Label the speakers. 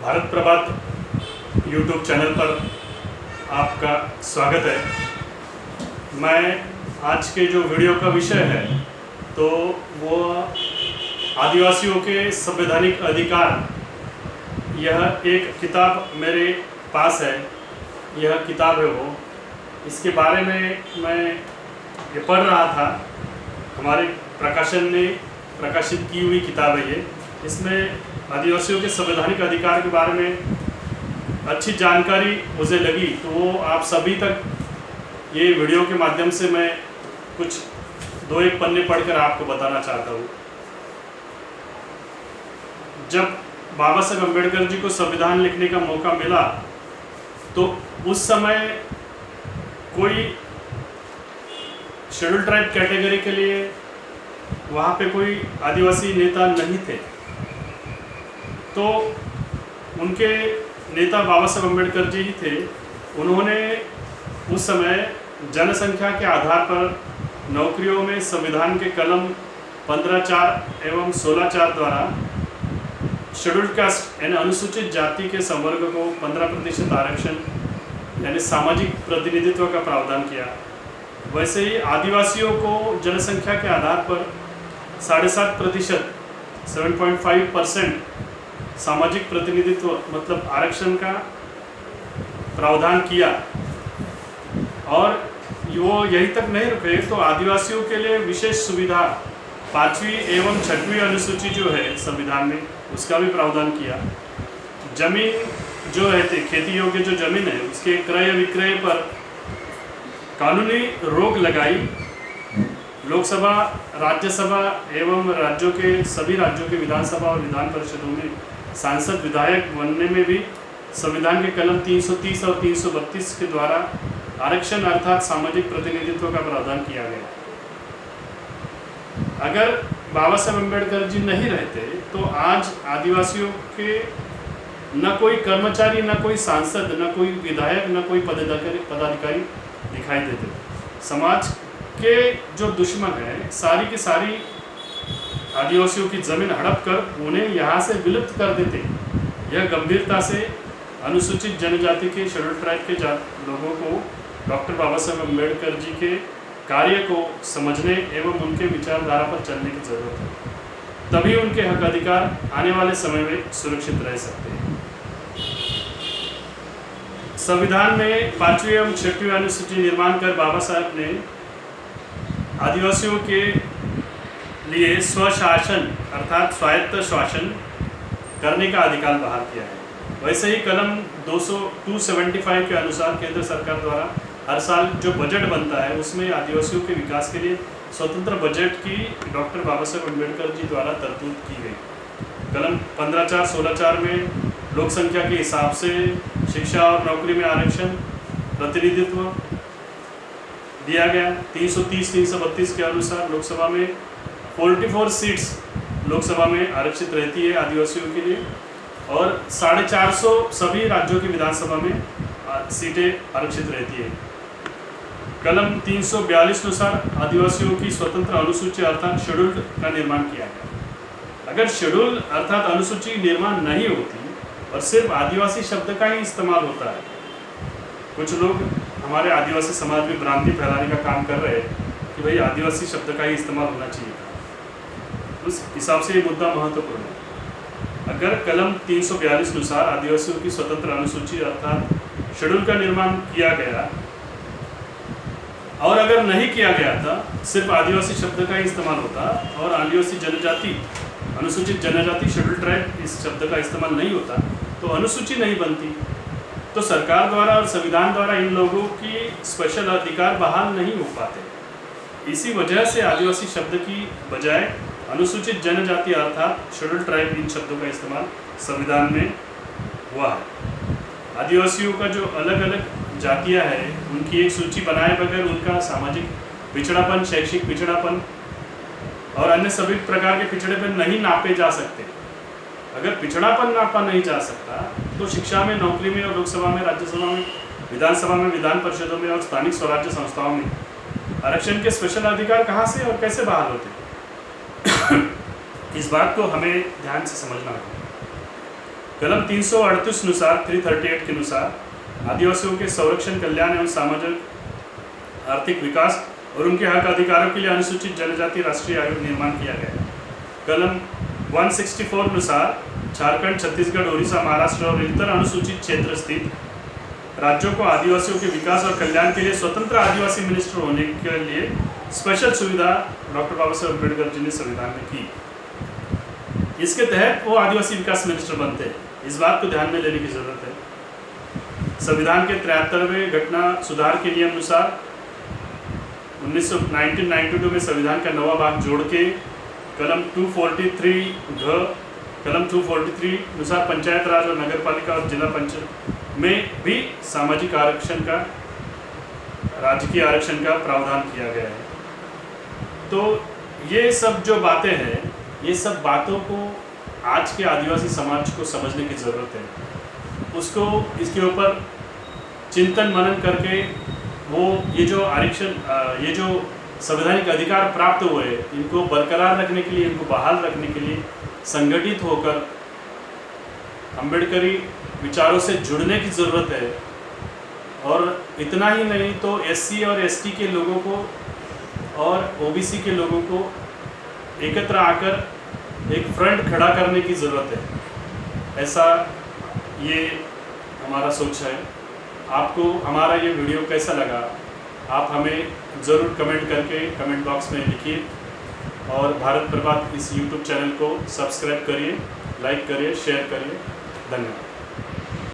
Speaker 1: भारत प्रभात YouTube channel पर आपका स्वागत है। मैं आज के जो वीडियो का विषय है तो वो आदिवासियों के संवैधानिक अधिकार। यह एक किताब मेरे पास है, यह किताब है वो, इसके बारे में मैं ये पढ़ रहा था। हमारे प्रकाशन ने प्रकाशित की हुई किताब है ये। इसमें आदिवासियों के संवैधानिक अधिकार के बारे में अच्छी जानकारी मुझे लगी, तो वो आप सभी तक ये वीडियो के माध्यम से मैं कुछ दो एक पन्ने पढ़कर आपको बताना चाहता हूँ। जब बाबा साहब अम्बेडकर जी को संविधान लिखने का मौका मिला तो उस समय कोई शेड्यूल ट्राइब कैटेगरी के लिए वहाँ पे कोई आदिवासी नेता नहीं थे। तो उनके नेता बाबा साहब अम्बेडकर जी ही थे। उन्होंने उस समय जनसंख्या के आधार पर नौकरियों में संविधान के कलम 15(4) एवं 16(4) द्वारा शेड्यूल्ड कास्ट यानी अनुसूचित जाति के संवर्ग को 15% आरक्षण यानी सामाजिक प्रतिनिधित्व का प्रावधान किया। वैसे ही आदिवासियों को जनसंख्या के आधार पर 7.5% 7.5% सामाजिक प्रतिनिधित्व मतलब आरक्षण का प्रावधान किया। और वो यहीं तक नहीं रुके, तो आदिवासियों के लिए विशेष सुविधा 5वीं एवं 6वीं अनुसूची जो है संविधान में, उसका भी प्रावधान किया। जमीन जो है खेती योग्य जो जमीन है उसके क्रय विक्रय पर कानूनी रोक लगाई। लोकसभा, राज्यसभा एवं राज्यों के सभी राज्यों के विधानसभा और विधान परिषदों में सांसद विधायक बनने में भी संविधान के कलम 330 और 332 के द्वारा आरक्षण अर्थात सामाजिक प्रतिनिधित्व का प्रावधान किया गया। अगर बाबा साहब अम्बेडकर जी नहीं रहते तो आज आदिवासियों के न कोई कर्मचारी, न कोई सांसद, न कोई विधायक, न कोई पदाधिकारी दिखाई देते। समाज के जो दुश्मन है सारी की सारी आदिवासियों की जमीन हड़प कर उन्हें यहाँ से विलुप्त कर देते। यह गंभीरता से अनुसूचित जनजाति के शेड्यूल ट्राइब के लोगों को डॉक्टर बाबा साहब अम्बेडकर जी के कार्य को समझने एवं उनके विचारधारा पर चलने की जरूरत है। तभी उनके हक अधिकार आने वाले समय में सुरक्षित रह सकते हैं। संविधान में 5वीं एवं 6वीं अनुसूची निर्माण कर बाबा साहब ने आदिवासियों के लिए स्वशासन अर्थात स्वायत्त शासन करने का अधिकार बहाल किया है। वैसे ही कलम 275 के अनुसार केंद्र सरकार द्वारा हर साल जो बजट बनता है उसमें आदिवासियों के विकास के लिए स्वतंत्र बजट की डॉक्टर बाबा साहब अम्बेडकर जी द्वारा तरतूद की गई। कलम 15(4) 16(4) में लोक संख्या के हिसाब से शिक्षा और नौकरी में आरक्षण प्रतिनिधित्व दिया गया। 330 332 के अनुसार लोकसभा में 44 सीट्स लोकसभा में आरक्षित रहती है आदिवासियों के लिए, और 450 सभी राज्यों की विधानसभा में सीटें आरक्षित रहती है। कलम 342 अनुसार आदिवासियों की स्वतंत्र अनुसूची अर्थात शेड्यूल्ड का निर्माण किया गया। अगर शेड्यूल अर्थात अनुसूची निर्माण नहीं होती और सिर्फ आदिवासी शब्द का ही इस्तेमाल होता है, कुछ लोग हमारे आदिवासी समाज में भ्रांति फैलाने का काम कर रहे हैं कि भाई आदिवासी शब्द का ही इस्तेमाल होना चाहिए था। उस हिसाब से ये मुद्दा महत्वपूर्ण है। अगर कलम 342 अनुसार आदिवासियों की स्वतंत्र अनुसूची अर्थात शेड्यूल का निर्माण किया गया और अगर नहीं किया गया था, सिर्फ आदिवासी शब्द का ही इस्तेमाल होता और आदिवासी जनजाति अनुसूचित जनजाति शेड्यूल ट्राइब इस शब्द का इस्तेमाल नहीं होता, तो अनुसूची नहीं बनती। तो सरकार द्वारा और संविधान द्वारा इन लोगों की स्पेशल अधिकार बहाल नहीं हो पाते। इसी वजह से आदिवासी शब्द की बजाय अनुसूचित जनजाति अर्थात शेड्यूल ट्राइब इन शब्दों का इस्तेमाल संविधान में हुआ है। आदिवासियों का जो अलग अलग जातियां हैं उनकी एक सूची बनाए बगैर उनका सामाजिक पिछड़ापन, शैक्षिक पिछड़ापन और अन्य सभी प्रकार के पिछड़ेपन नहीं नापे जा सकते। अगर पिछड़ापन नापा नहीं जा सकता तो शिक्षा में, नौकरी में और लोकसभा में, राज्यसभा में, विधानसभा में, विधान परिषदों में और स्थानिक स्वराज्य संस्थाओं में आरक्षण के स्पेशल अधिकार कहाँ से और कैसे बहाल होते इस बात को हमें ध्यान से समझना होगा। कलम 338 अनुसार 338 के अनुसार आदिवासियों के संरक्षण, कल्याण एवं सामाजिक आर्थिक विकास और उनके हक अधिकारों के लिए अनुसूचित जनजाति राष्ट्रीय आयोग निर्माण किया गया है। कलम 164 अनुसार झारखंड, छत्तीसगढ़, उड़ीसा, महाराष्ट्र और इतर अनुसूचित क्षेत्र स्थित राज्यों को आदिवासियों के विकास और कल्याण के लिए स्वतंत्र आदिवासी मिनिस्टर होने के लिए स्पेशल सुविधा डॉक्टर बाबा साहेब अम्बेडकर जी ने संविधान में की। इसके तहत वो आदिवासी विकास मिनिस्टर बनते हैं। इस बात को ध्यान में लेने की जरूरत है। संविधान के 73वें घटना सुधार के नियम अनुसार 1992 में संविधान का नवा भाग जोड़ के कलम 243 कलम 243 अनुसार पंचायत राज और नगर पालिका और जिला पंचायत में भी सामाजिक आरक्षण का, राजकीय आरक्षण का प्रावधान किया गया है। तो ये सब जो बातें हैं, ये सब बातों को आज के आदिवासी समाज को समझने की ज़रूरत है। उसको इसके ऊपर चिंतन मनन करके वो ये जो आरक्षण, ये जो संवैधानिक अधिकार प्राप्त हुए, इनको बरकरार रखने के लिए, इनको बहाल रखने के लिए संगठित होकर अम्बेडकरी विचारों से जुड़ने की ज़रूरत है। और इतना ही नहीं तो SC और ST के लोगों को और OBC के लोगों को एकत्र आकर एक फ्रंट खड़ा करने की ज़रूरत है। ऐसा ये हमारा सोच है। आपको हमारा ये वीडियो कैसा लगा, आप हमें ज़रूर कमेंट करके कमेंट बॉक्स में लिखिए। और भारत प्रभात इस YouTube चैनल को सब्सक्राइब करिए, लाइक करिए, शेयर करिए। धन्यवाद।